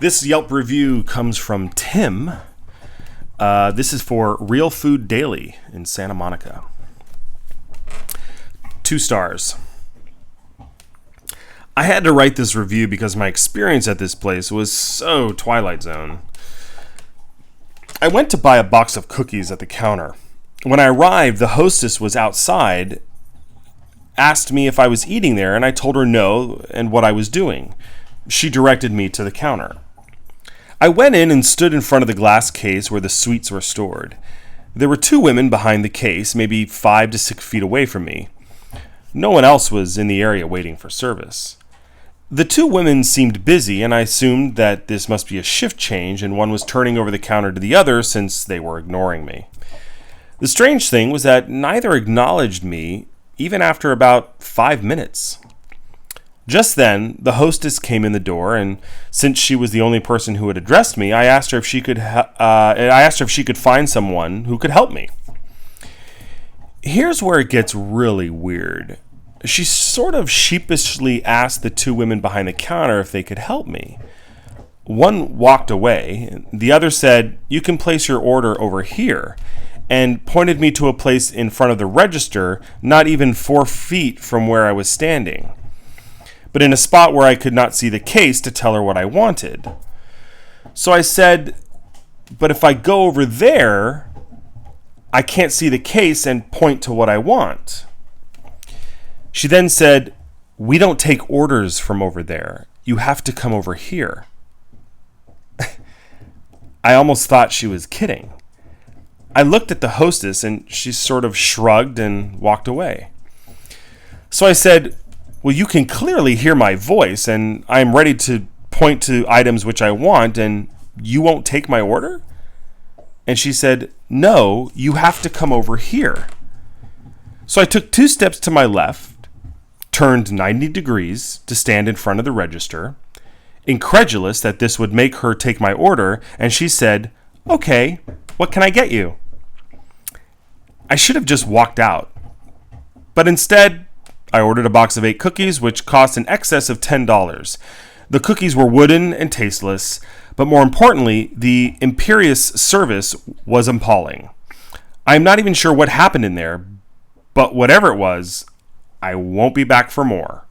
This Yelp review comes from Tim. This is for Real Food Daily in Santa Monica. 2 stars. I had to write this review because my experience at this place was so Twilight Zone. I went to buy a box of cookies at the counter. When I arrived, the hostess was outside, asked me if I was eating there, and I told her no and what I was doing. She directed me to the counter. I went in and stood in front of the glass case where the sweets were stored. There were 2 women behind the case, maybe 5 to 6 feet away from me. No one else was in the area waiting for service. The 2 women seemed busy, and I assumed that this must be a shift change and one was turning over the counter to the other since they were ignoring me. The strange thing was that neither acknowledged me even after about 5 minutes. Just then, the hostess came in the door, and since she was the only person who had addressed me, I asked her if she could find someone who could help me. Here's where it gets really weird. She sort of sheepishly asked the 2 women behind the counter if they could help me. One walked away. The other said, "You can place your order over here," and pointed me to a place in front of the register, not even 4 feet from where I was standing, but in a spot where I could not see the case to tell her what I wanted. So I said, "But if I go over there, I can't see the case and point to what I want." She then said, "We don't take orders from over there. You have to come over here." I almost thought she was kidding. I looked at the hostess and she sort of shrugged and walked away. So I said, "Well, you can clearly hear my voice, and I am ready to point to items which I want, and you won't take my order?" And she said, "No, you have to come over here." So I took 2 steps to my left, turned 90 degrees to stand in front of the register, incredulous that this would make her take my order, and she said, "Okay, what can I get you?" I should have just walked out, but instead, I ordered a box of 8 cookies, which cost in excess of $10. The cookies were wooden and tasteless, but more importantly, the imperious service was appalling. I'm not even sure what happened in there, but whatever it was, I won't be back for more.